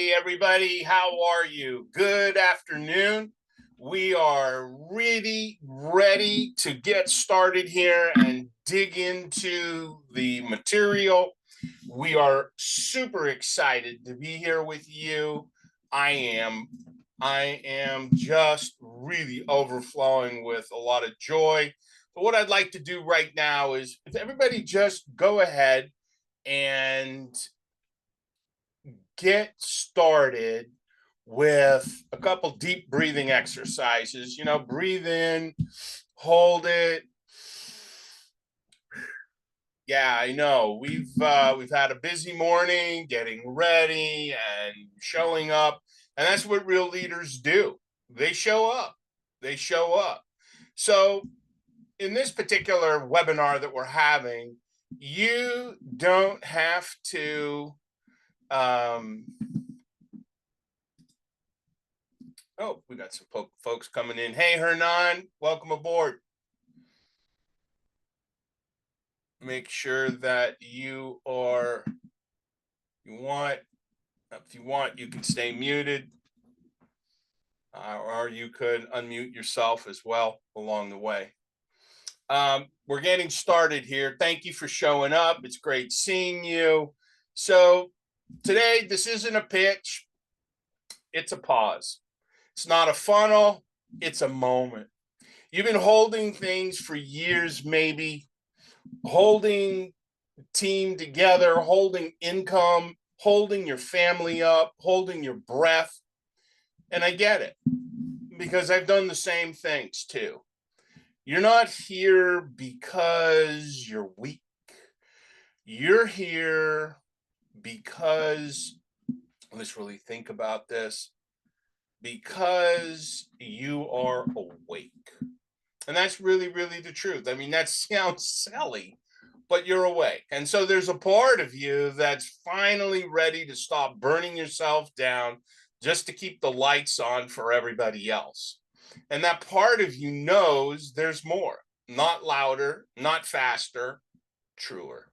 Hey, everybody, how are you? Good afternoon. We are really ready to get started here and dig into the material. We are super excited to be here with you. I am. I am just really overflowing with a lot of joy. But what I'd like to do right now is if everybody just go ahead and get started with a couple deep breathing exercises. Breathe in, hold it. Yeah, I know. We've had a busy morning getting ready and showing up, and that's what real leaders do. They show up. They show up. So, in this particular webinar that we're having, you don't have to oh, we got some folks coming in. Hey, Hernan, welcome aboard. Make sure that if you want, you can stay muted, or you could unmute yourself as well along the way. We're getting started here. Thank you for showing up. It's great seeing you. So today, this isn't a pitch. It's a pause. It's not a funnel. It's a moment. You've been holding things for years, maybe holding team together, holding income, holding your family up, holding your breath. And I get it because I've done the same things too. You're not here because you're weak. You're here because, let's really think about this, because you are awake. And that's really, really the truth. I mean, that sounds silly, but you're awake. And so there's a part of you that's finally ready to stop burning yourself down just to keep the lights on for everybody else. And that part of you knows there's more, not louder, not faster, truer.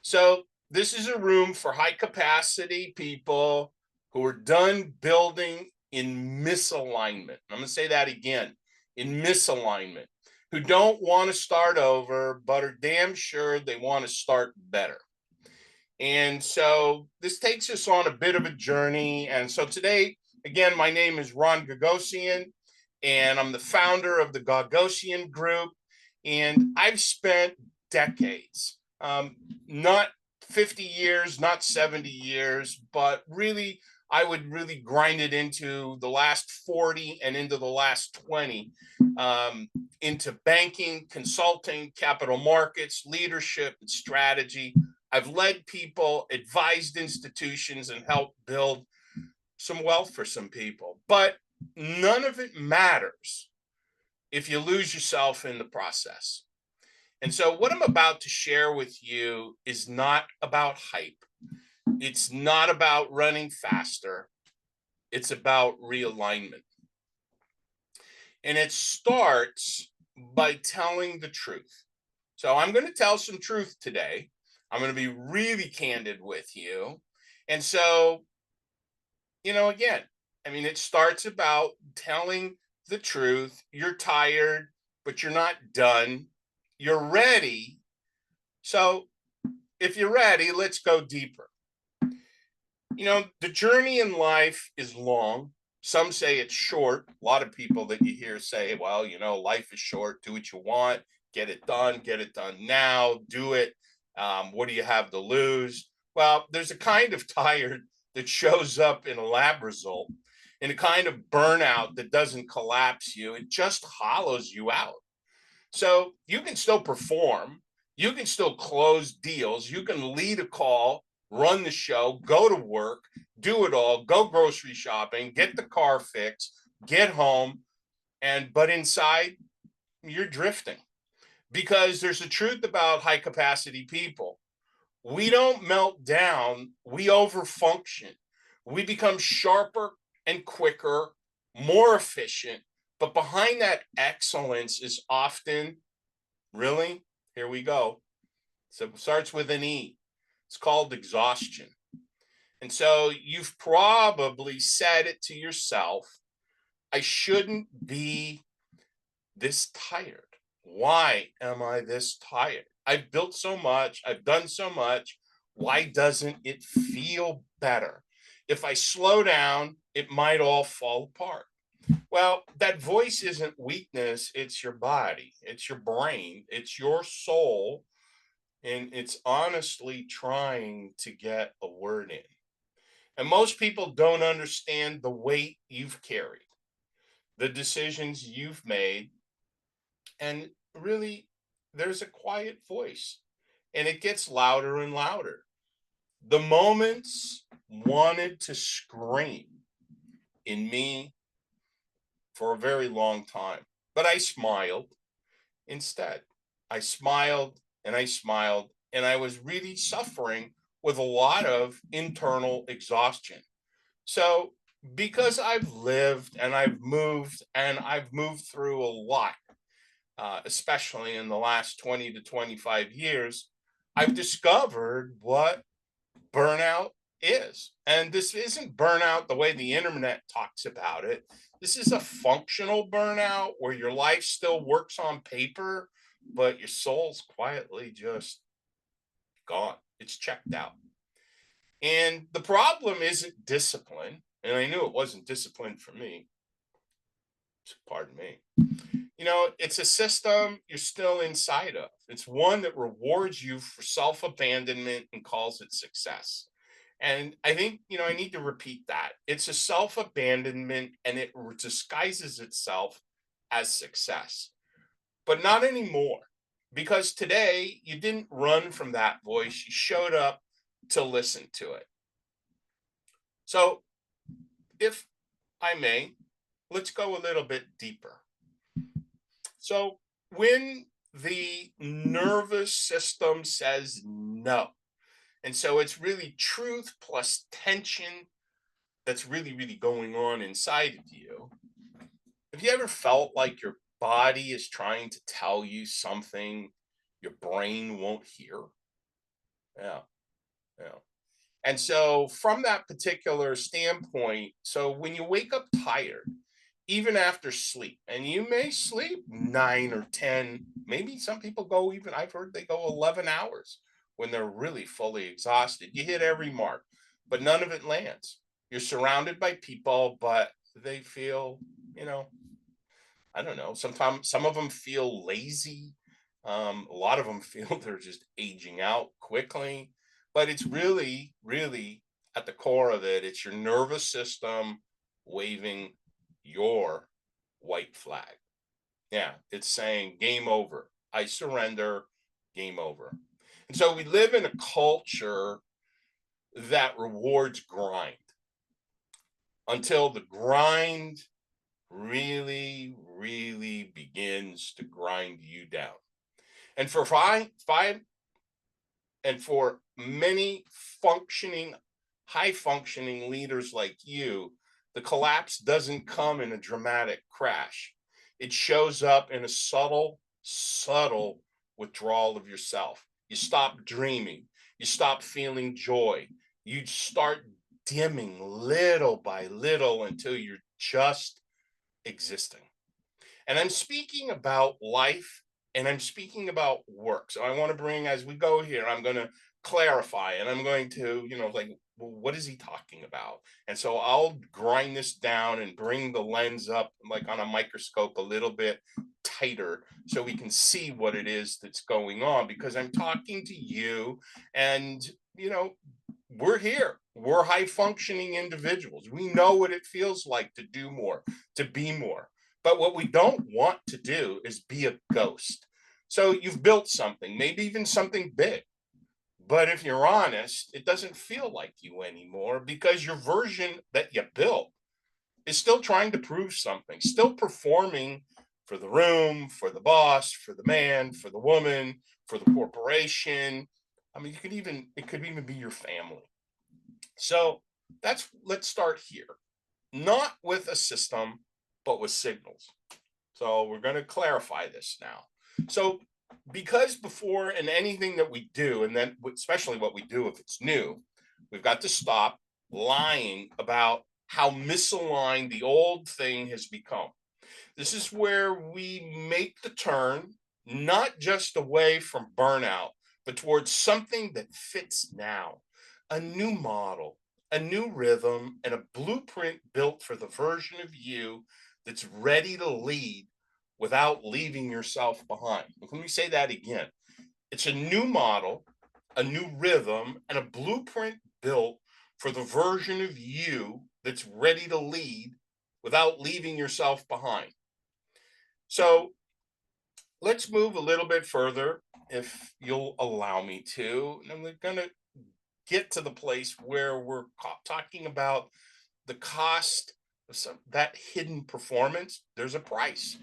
So this is a room for high capacity people who are done building in misalignment. I'm going to say that again, in misalignment, who don't want to start over, but are damn sure they want to start better. And so this takes us on a bit of a journey. And so today, again, my name is Ron Gagosian, and I'm the founder of the Gagosian Group. And I've spent decades, not 50 years, not 70 years, but really, I would really grind it into the last 40 and into the last 20, into banking, consulting, capital markets, leadership, and strategy. I've led people, advised institutions, and helped build some wealth for some people. But none of it matters if you lose yourself in the process. And so, what I'm about to share with you is not about hype. It's not about running faster. It's about realignment. And it starts by telling the truth. So, I'm going to tell some truth today. I'm going to be really candid with you. And so, again, I mean, it starts about telling the truth. You're tired, but you're not done. You're ready. So, if you're ready, let's go deeper. The journey in life is long. Some say it's short. A lot of people that you hear say, well, life is short. Do what you want. Get it done now. Do it. What do you have to lose? Well, there's a kind of tired that shows up in a lab result, and a kind of burnout that doesn't collapse you. It just hollows you out. So you can still perform. You can still close deals. You can lead a call, run the show, go to work, do it all, go grocery shopping, get the car fixed, get home. But inside, you're drifting. Because there's a truth about high capacity people. We don't melt down, we overfunction. We become sharper and quicker, more efficient. But behind that excellence is often, really, here we go. So it starts with an E. It's called exhaustion. And so you've probably said it to yourself, I shouldn't be this tired. Why am I this tired? I've built so much, I've done so much. Why doesn't it feel better? If I slow down, it might all fall apart. Well, that voice isn't weakness, it's your body, it's your brain, it's your soul, and it's honestly trying to get a word in. And most people don't understand the weight you've carried, the decisions you've made, and really, there's a quiet voice, and it gets louder and louder. The moments wanted to scream in me for a very long time, but I smiled instead. I smiled and I smiled, and I was really suffering with a lot of internal exhaustion. So, because I've lived and I've moved through a lot, especially in the last 20 to 25 years, I've discovered what burnout is. And this isn't burnout the way the internet talks about it. This is a functional burnout where your life still works on paper, but your soul's quietly just gone. It's checked out. And the problem isn't discipline. And I knew it wasn't discipline for me. Pardon me. It's a system you're still inside of. It's one that rewards you for self abandonment and calls it success. And I think, I need to repeat that. It's a self abandonment and it disguises itself as success, but not anymore. Because today you didn't run from that voice, you showed up to listen to it. So, if I may, let's go a little bit deeper. So when the nervous system says no, and so it's really truth plus tension that's really, really going on inside of you. Have you ever felt like your body is trying to tell you something your brain won't hear? Yeah, yeah. And so, from that particular standpoint, so when you wake up tired, even after sleep, and you may sleep 9 or 10, maybe some people go even, I've heard they go 11 hours when they're really fully exhausted. You hit every mark, but none of it lands. You're surrounded by people, but they feel, you know, I don't know. Sometimes some of them feel lazy. A lot of them feel they're just aging out quickly. But it's really, really at the core of it, it's your nervous system waving your white flag. Yeah, it's saying game over. I surrender, game over. And so we live in a culture that rewards grind until the grind really, really begins to grind you down. And for five and for many functioning, high functioning leaders like you, the collapse doesn't come in a dramatic crash. It shows up in a subtle withdrawal of yourself. You stop dreaming, you stop feeling joy, you start dimming little by little until you're just existing. And I'm speaking about life and I'm speaking about work. So I want to bring, as we go here, I'm going to clarify and I'm going to, like, well, what is he talking about? And so I'll grind this down and bring the lens up like on a microscope a little bit tighter so we can see what it is that's going on because I'm talking to you and, we're here. We're high functioning individuals. We know what it feels like to do more, to be more. But what we don't want to do is be a ghost. So you've built something, maybe even something big. But if you're honest, it doesn't feel like you anymore because your version that you built is still trying to prove something, still performing for the room, for the boss, for the man, for the woman, for the corporation. I mean, it could even be your family. So let's start here, not with a system, but with signals. So we're going to clarify this now. So because before in anything that we do, and then especially what we do if it's new, we've got to stop, lying about how misaligned the old thing has become. This is where we make the turn, not just away from burnout, but towards something that fits now, a new model, a new rhythm, and a blueprint built for the version of you that's ready to lead without leaving yourself behind. Let me say that again. It's a new model, a new rhythm, and a blueprint built for the version of you that's ready to lead without leaving yourself behind. So let's move a little bit further, if you'll allow me to. And we're going to get to the place where we're talking about the cost of that hidden performance. There's a price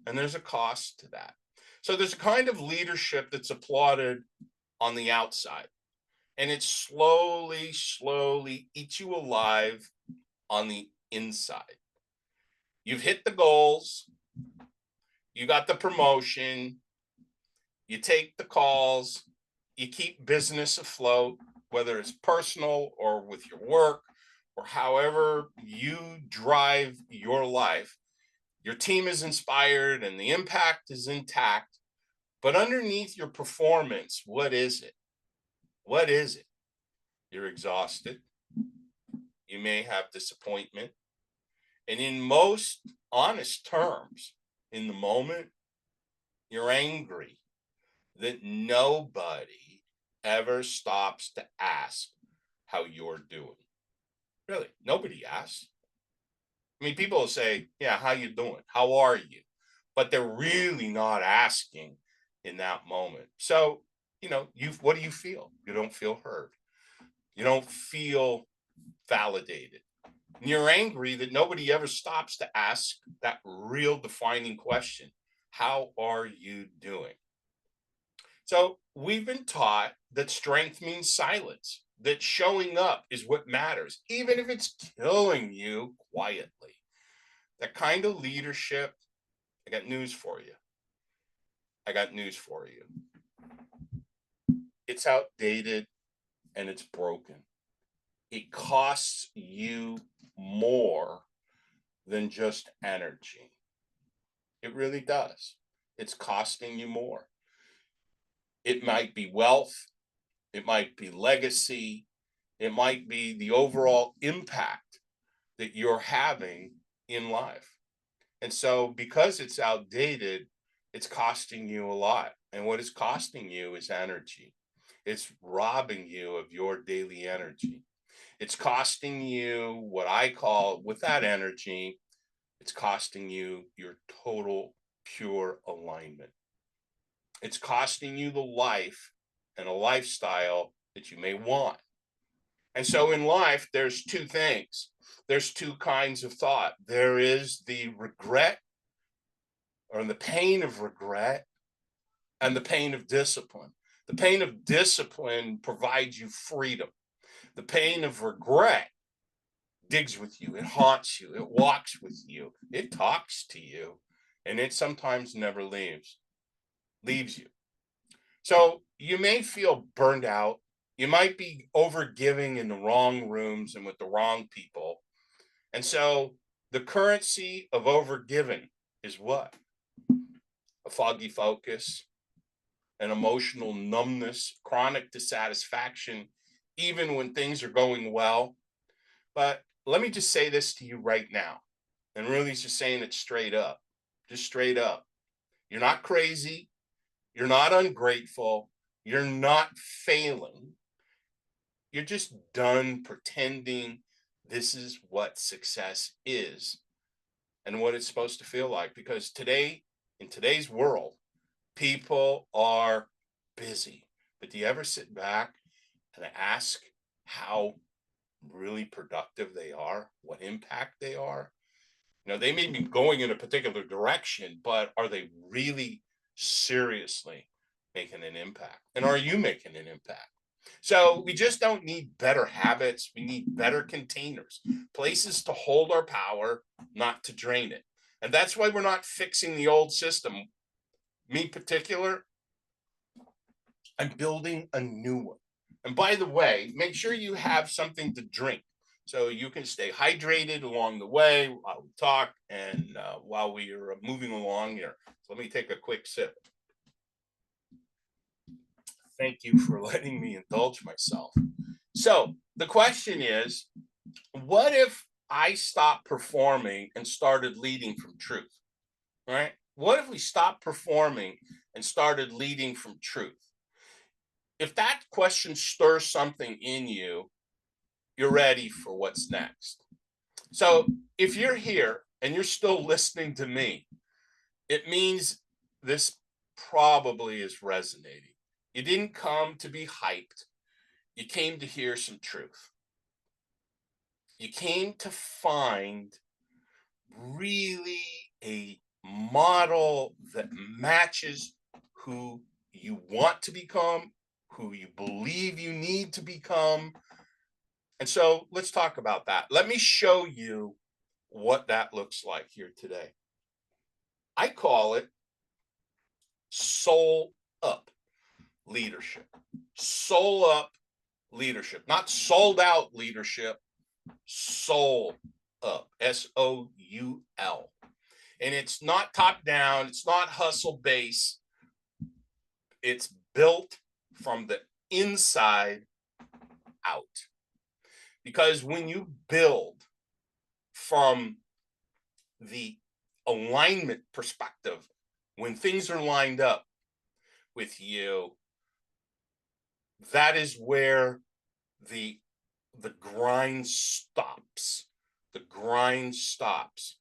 and there's a cost to that. So there's a kind of leadership that's applauded on the outside, and it slowly, slowly eats you alive on the inside. You've hit the goals, you got the promotion, you take the calls, you keep business afloat, whether it's personal or with your work or however you drive your life. Your team is inspired and the impact is intact. But underneath your performance, what is it? What is it? You're exhausted. You may have disappointment. And in most honest terms, in the moment, you're angry that nobody ever stops to ask how you're doing. Really, nobody asks. I mean, people will say, yeah, how you doing? How are you? But they're really not asking in that moment. So, what do you feel? You don't feel heard. You don't feel validated. And you're angry that nobody ever stops to ask that real defining question. How are you doing? So we've been taught that strength means silence, that showing up is what matters, even if it's killing you quietly. That kind of leadership, I got news for you. I got news for you. It's outdated and it's broken. It costs you more than just energy. It really does. It's costing you more. It might be wealth, it might be legacy, it might be the overall impact that you're having in life. And so, because it's outdated, it's costing you a lot. And what it's costing you is energy. It's robbing you of your daily energy. It's costing you what I call, with that energy, it's costing you your total pure alignment. It's costing you the life and a lifestyle that you may want. And so in life, there's two things. There's two kinds of thought. There is the regret or the pain of regret and the pain of discipline. The pain of discipline provides you freedom. The pain of regret digs with you, it haunts you, it walks with you, it talks to you, and it sometimes never leaves you. So you may feel burned out. You might be overgiving in the wrong rooms and with the wrong people. And so the currency of overgiving is what? A foggy focus, an emotional numbness, chronic dissatisfaction, even when things are going well. But let me just say this to you right now, and really just saying it straight up, just straight up. You're not crazy. You're not ungrateful. You're not failing. You're just done pretending this is what success is and what it's supposed to feel like. Because today, in today's world, people are busy. But do you ever sit back and ask how really productive they are, what impact they are? They may be going in a particular direction, but are they really seriously making an impact? And are you making an impact? So we just don't need better habits. We need better containers, places to hold our power, not to drain it. And that's why we're not fixing the old system. Me in particular, I'm building a new one. And by the way, make sure you have something to drink so you can stay hydrated along the way while we talk and while we are moving along here. So let me take a quick sip. Thank you for letting me indulge myself. So the question is, what if I stopped performing and started leading from truth? Right? What if we stopped performing and started leading from truth? If that question stirs something in you, you're ready for what's next. So if you're here and you're still listening to me, it means this probably is resonating. You didn't come to be hyped, you came to hear some truth. You came to find really a model that matches who you want to become, who you believe you need to become. And so let's talk about that. Let me show you what that looks like here today. I call it soul up leadership. Soul up leadership, not sold out leadership, soul up, SOUL. And it's not top down, it's not hustle base, it's built from the inside out. Because when you build from the alignment perspective, when things are lined up with you, that is where the the grind stops. The grind stops.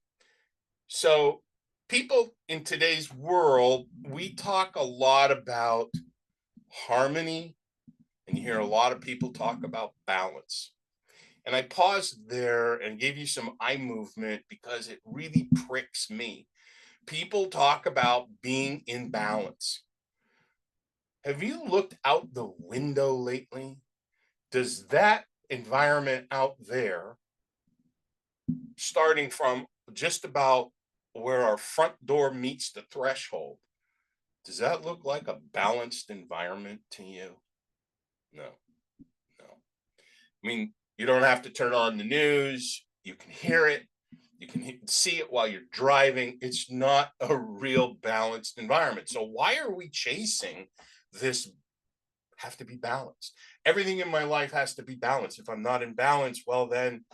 So people in today's world, we talk a lot about harmony, and you hear a lot of people talk about balance. And I paused there and gave you some eye movement because it really pricks me. People talk about being in balance. Have you looked out the window lately? Does that environment out there, starting from just about where our front door meets the threshold, does that look like a balanced environment to you? No, no. I mean, you don't have to turn on the news. You can hear it. You can see it while you're driving. It's not a real balanced environment. So why are we chasing this have to be balanced? Everything in my life has to be balanced. If I'm not in balance, well, then,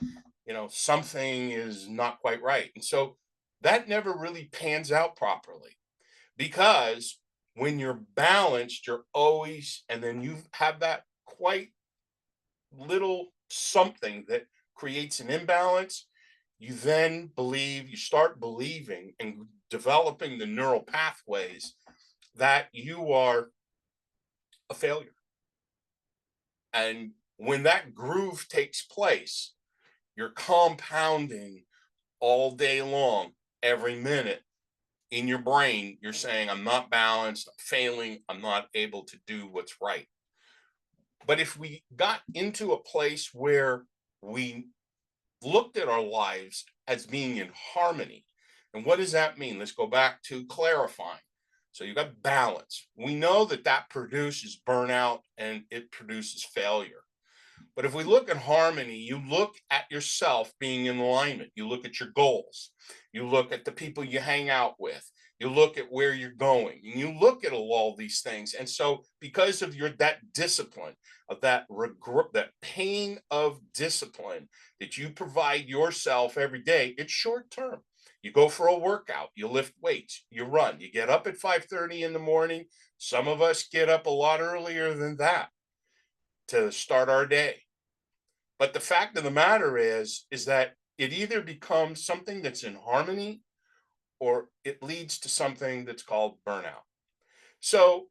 something is not quite right. And so that never really pans out properly because when you're balanced, you're always, and then you have that quite little something that creates an imbalance. You then you start believing and developing the neural pathways that you are a failure. And when that groove takes place, you're compounding all day long, every minute in your brain. You're saying, I'm not balanced, I'm failing, I'm not able to do what's right. But if we got into a place where we looked at our lives as being in harmony, and what does that mean? Let's go back to clarifying. So you got balance. We know that that produces burnout and it produces failure. But if we look at harmony, you look at yourself being in alignment. You look at your goals. You look at the people you hang out with. You look at where you're going. And you look at all these things. And so because of that discipline, of that that pain of discipline that you provide yourself every day, it's short term. You go for a workout, you lift weights, you run, you get up at 5:30 in the morning. Some of us get up a lot earlier than that to start our day. But the fact of the matter is that it either becomes something that's in harmony or it leads to something that's called burnout. So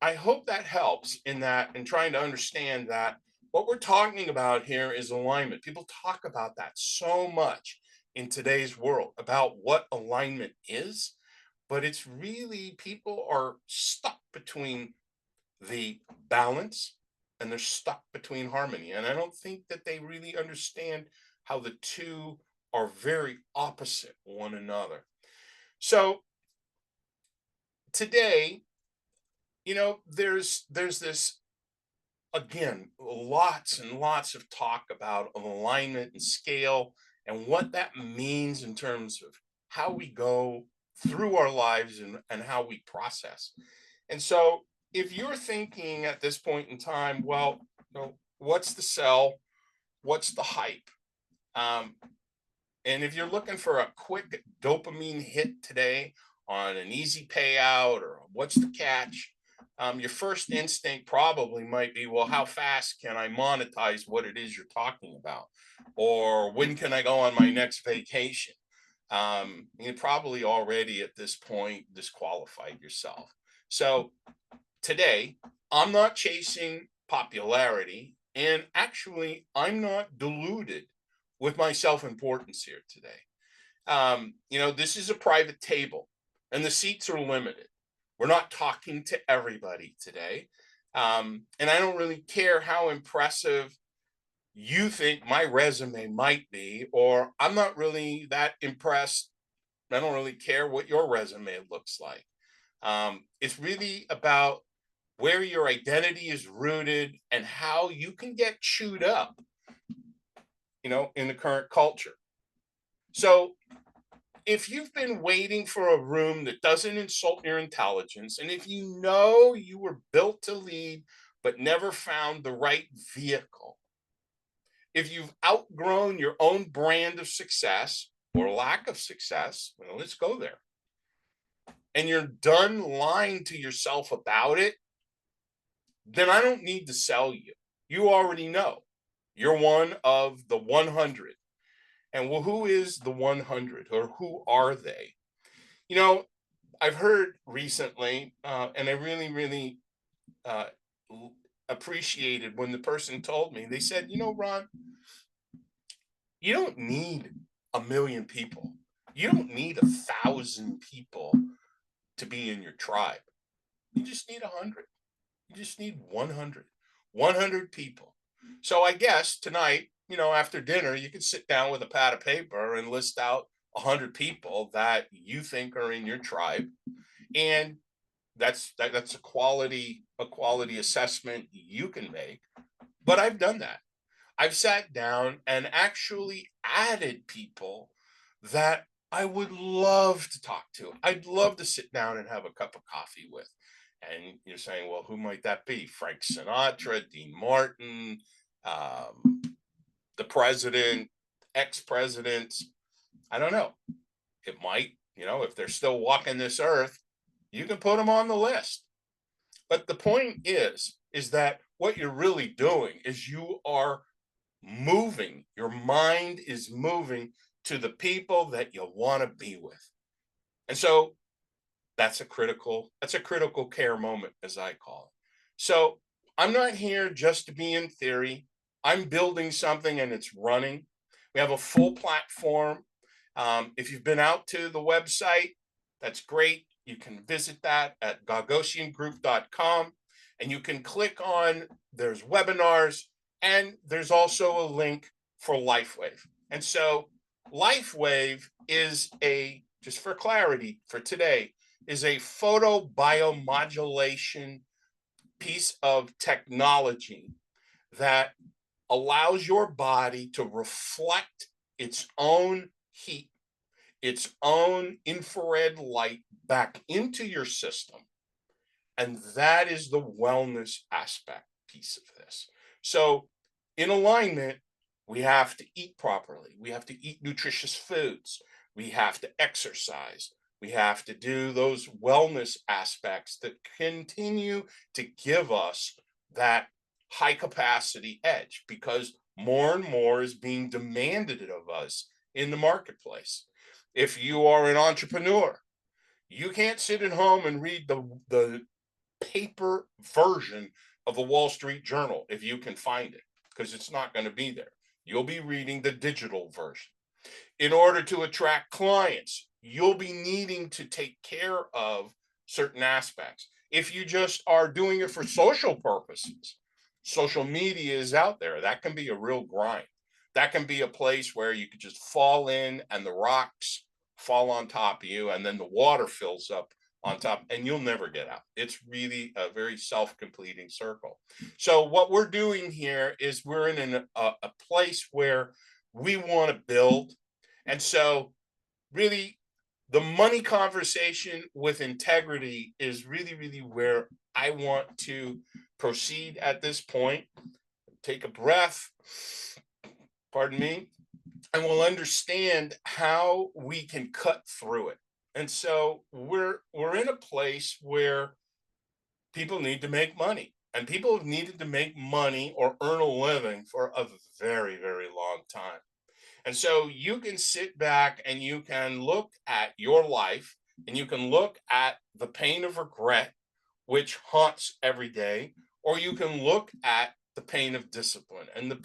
I hope that helps in trying to understand that what we're talking about here is alignment. People talk about that so much in today's world about what alignment is, but it's really people are stuck between the balance and they're stuck between harmony. And I don't think that they really understand how the two are very opposite one another. So today, there's this again, lots and lots of talk about alignment and scale and what that means in terms of how we go through our lives and how we process. And so, if you're thinking at this point in time, well, what's the sell? What's the hype? Um, and if you're looking for a quick dopamine hit today on an easy payout or what's the catch, your first instinct probably might be, well, how fast can I monetize what it is you're talking about? Or when can I go on my next vacation? You probably already at this point disqualified yourself. So today, I'm not chasing popularity. And actually, I'm not deluded with my self importance here today. This is a private table and the seats are limited. We're not talking to everybody today. And I don't really care how impressive you think my resume might be, or I'm not really that impressed. I don't really care what your resume looks like. It's really about where your identity is rooted and how you can get chewed up, in the current culture. So if you've been waiting for a room that doesn't insult your intelligence, and if you know you were built to lead but never found the right vehicle, if you've outgrown your own brand of success or lack of success, well, let's go there, and you're done lying to yourself about it, then I don't need to sell you. You already know you're one of the 100. And well, who is the 100 or who are they? You know, I've heard recently, and I really, really uh, appreciated when the person told me, they said, Ron, you don't need a million people. You don't need 1,000 people to be in your tribe. You just need 100. You just need 100. 100 people. So I guess tonight, after dinner, you could sit down with a pad of paper and list out 100 people that you think are in your tribe, and that's a quality assessment you can make. But I've done that. I've sat down and actually added people that I would love to talk to. I'd love to sit down and have a cup of coffee with. And you're saying, well, who might that be? Frank Sinatra, Dean Martin, the president, ex-presidents. I don't know. It might, if they're still walking this earth, you can put them on the list. But the point is that what you're really doing is you are moving. Your mind is moving to the people that you want to be with. And so that's a critical care moment, as I call it. So I'm not here just to be in theory. I'm building something and it's running. We have a full platform. If you've been out to the website, that's great. You can visit that at gagosiangroup.com, and you can click on there's webinars, and there's also a link for LifeWave. And so LifeWave is just for clarity for today, is a photobiomodulation piece of technology that allows your body to reflect its own heat, its own infrared light back into your system. And that is the wellness aspect piece of this. So in alignment, we have to eat properly. We have to eat nutritious foods. We have to exercise. We have to do those wellness aspects that continue to give us that high capacity edge, because more and more is being demanded of us in the marketplace. If you are an entrepreneur, you can't sit at home and read the paper version of the Wall Street Journal if you can find it, because it's not going to be there. You'll be reading the digital version. In order to attract clients, you'll be needing to take care of certain aspects. If you just are doing it for social purposes, social media is out there. That can be a real grind. That can be a place where you could just fall in and the rocks fall on top of you, and then the water fills up on top, and you'll never get out. It's really a very self-completing circle. So what we're doing here is we're in a place where we want to build. And so really the money conversation with integrity is really, really where I want to proceed at this point. Take a breath, pardon me, and we'll understand how we can cut through it. And so we're in a place where people need to make money. And people have needed to make money or earn a living for a very, very long time. And so you can sit back and you can look at your life and you can look at the pain of regret, which haunts every day, or you can look at the pain of discipline. And the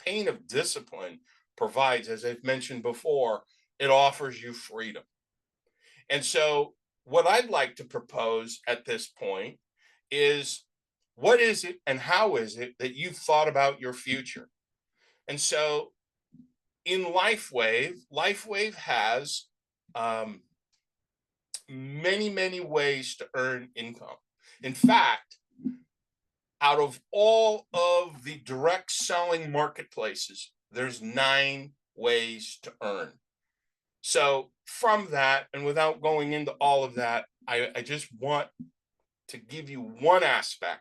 pain of discipline provides, as I've mentioned before, it offers you freedom. And so, what I'd like to propose at this point is what is it and how is it that you've thought about your future? And so, in LifeWave has um, many, many ways to earn income. In fact, out of all of the direct selling marketplaces, there's 9 ways to earn. So, from that, and without going into all of that, I just want to give you one aspect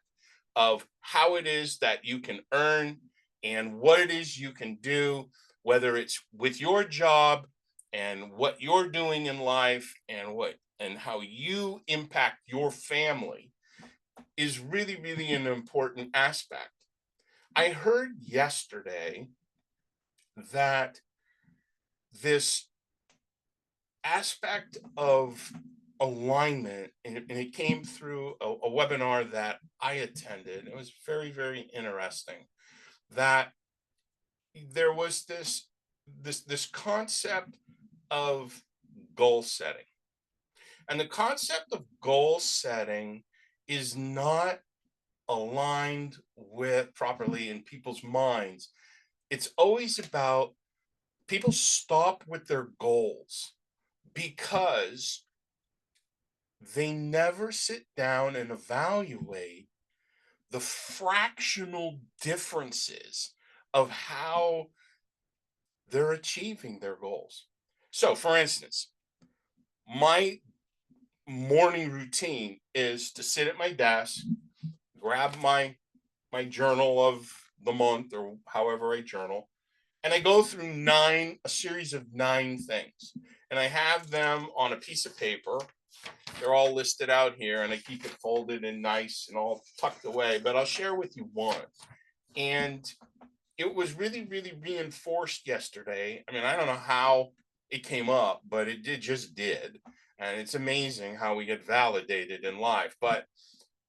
of how it is that you can earn and what it is you can do, whether it's with your job and what you're doing in life and how you impact your family is really, really an important aspect. I heard yesterday that this aspect of alignment, and it came through a webinar that I attended. It was very, very interesting that there was this concept of goal setting. And the concept of goal setting is not aligned with properly in people's minds. It's always about people stop with their goals because they never sit down and evaluate the fractional differences of how they're achieving their goals. So, for instance, my morning routine is to sit at my desk, grab my journal of the month or however I journal, and I go through a series of 9 things. And I have them on a piece of paper. They're all listed out here, and I keep it folded and nice and all tucked away. But I'll share with you one. And it was really, really reinforced yesterday. I mean, I don't know how it came up, but just did. And it's amazing how we get validated in life. But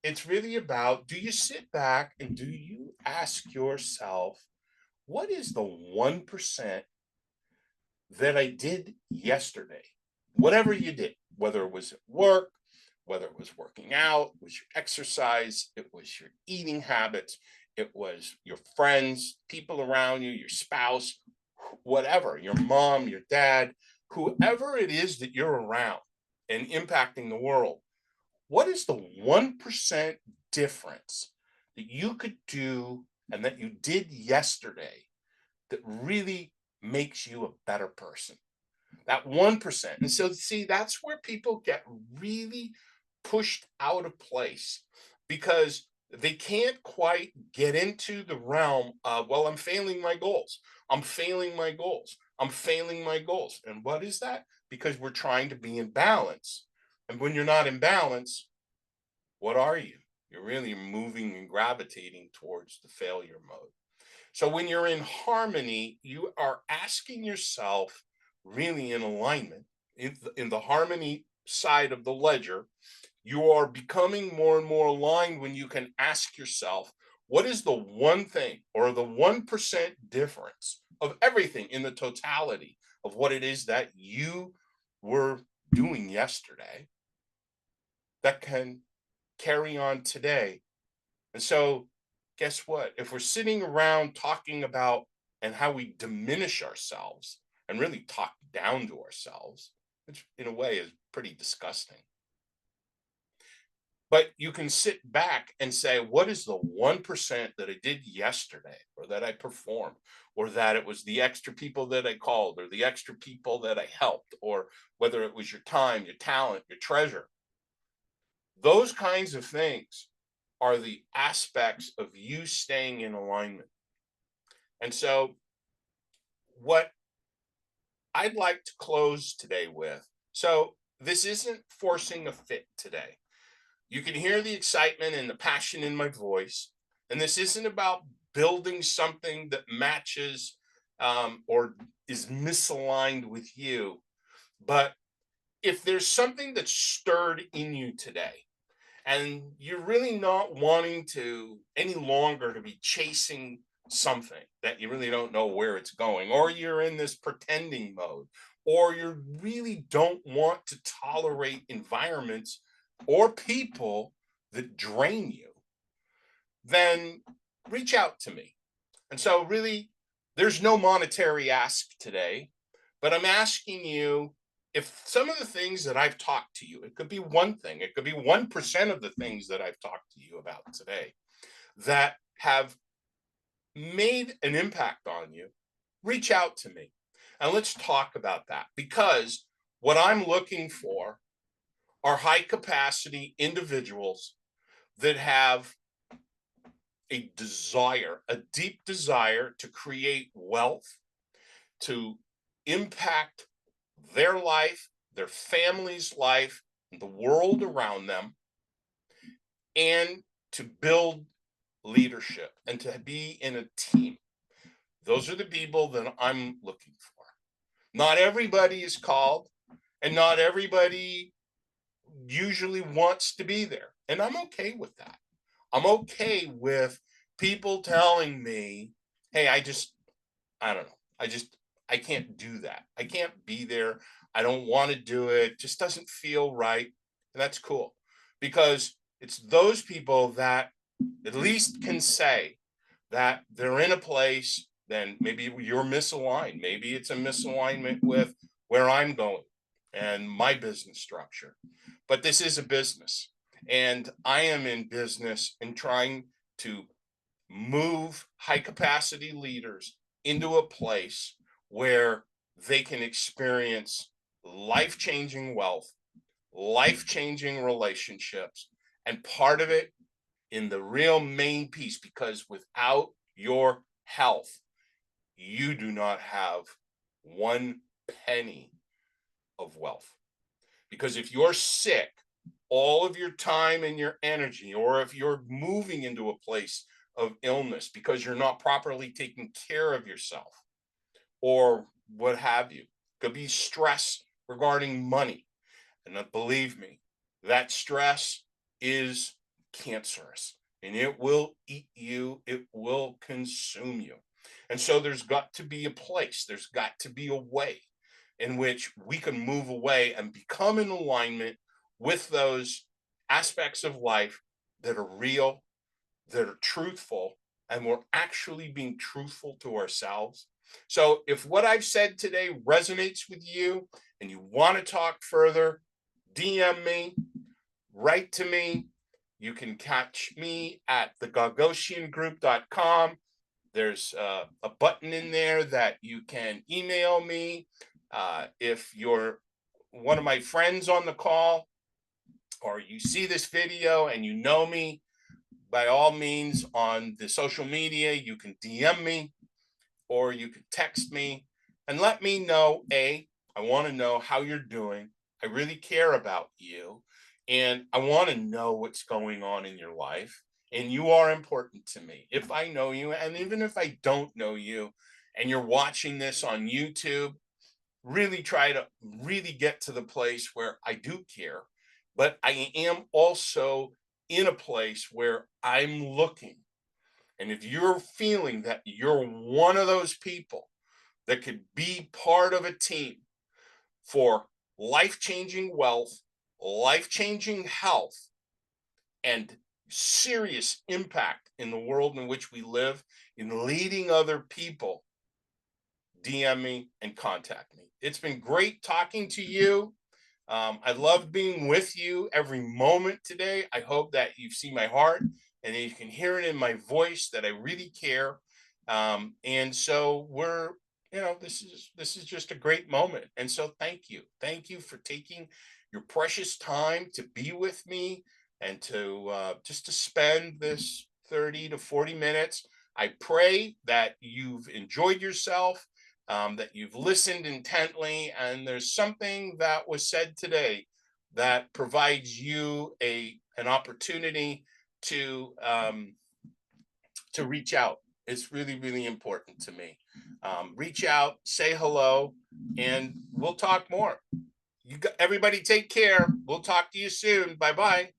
it's really about, do you sit back and do you ask yourself, what is the 1% that I did yesterday? Whatever you did, whether it was at work, whether it was working out, it was your exercise, it was your eating habits, it was your friends, people around you, your spouse, whatever, your mom, your dad, whoever it is that you're around and impacting the world. What is the 1% difference that you could do and that you did yesterday that really makes you a better person? That 1%. And so, see, that's where people get really pushed out of place because they can't quite get into the realm of, well, I'm failing my goals. I'm failing my goals. I'm failing my goals. And what is that? Because we're trying to be in balance. And when you're not in balance, what are you? You're really moving and gravitating towards the failure mode. So when you're in harmony, you are asking yourself, really in alignment, in the harmony side of the ledger, you are becoming more and more aligned when you can ask yourself, what is the one thing or the 1% difference of everything in the totality of what it is that you were doing yesterday that can carry on today? And so, guess what? If we're sitting around talking about and how we diminish ourselves and really talk down to ourselves, which in a way is pretty disgusting, But you can sit back and say, what is the 1% that I did yesterday, or that I performed, or that it was the extra people that I called, or the extra people that I helped, or whether it was your time, your talent, your treasure. Those kinds of things are the aspects of you staying in alignment. And so, what I'd like to close today with, so this isn't forcing a fit today. You can hear the excitement and the passion in my voice. And this isn't about building something that matches or is misaligned with you. But if there's something that's stirred in you today, and you're really not wanting to any longer to be chasing something that you really don't know where it's going, or you're in this pretending mode, or you really don't want to tolerate environments or people that drain you, then reach out to me. And so, really, there's no monetary ask today, but I'm asking you, if some of the things that I've talked to you, it could be one thing, it could be 1% of the things that I've talked to you about today that have made an impact on you, reach out to me and let's talk about that. Because what I'm looking for are high capacity individuals that have a desire, a deep desire to create wealth, to impact their life, their family's life, the world around them, and to build leadership and to be in a team. Those are the people that I'm looking for. Not everybody is called, and not everybody usually wants to be there. And I'm okay with that. I'm okay with people telling me, hey, I don't know. I can't do that. I can't be there. I don't want to do it. Just doesn't feel right. And that's cool, because it's those people that at least can say that they're in a place, then maybe you're misaligned. Maybe it's a misalignment with where I'm going and my business structure. But this is a business, and I am in business and trying to move high capacity leaders into a place where they can experience life changing wealth, life changing relationships, and part of it in the real main piece, because without your health, you do not have one penny of wealth. Because if you're sick, all of your time and your energy, or if you're moving into a place of illness because you're not properly taking care of yourself, or what have you, could be stress regarding money. And believe me, that stress is cancerous, and it will eat you, it will consume you. And so there's got to be a place, there's got to be a way in which we can move away and become in alignment with those aspects of life that are real, that are truthful, and we're actually being truthful to ourselves. So if what I've said today resonates with you and you want to talk further, DM me, write to me. You can catch me at thegagosiangroup.com. There's a button in there that you can email me. If you're one of my friends on the call, or you see this video and you know me, by all means, on the social media, you can DM me or you can text me and let me know. I want to know how you're doing. I really care about you, and I want to know what's going on in your life. And you are important to me. If I know you, and even if I don't know you, and you're watching this on YouTube, really try to really get to the place where I do care, but I am also in a place where I'm looking. And if you're feeling that you're one of those people that could be part of a team for life changing wealth, life changing health, and serious impact in the world in which we live, in leading other people, DM me and contact me. It's been great talking to you. I love being with you every moment today. I hope that you see my heart and that you can hear it in my voice that I really care. And so this is just a great moment. And so thank you for taking your precious time to be with me and to just to spend this 30 to 40 minutes. I pray that you've enjoyed yourself, that you've listened intently, and there's something that was said today that provides you an opportunity to reach out. It's really, really important to me. Reach out, say hello, and we'll talk more. Everybody take care. We'll talk to you soon. Bye bye.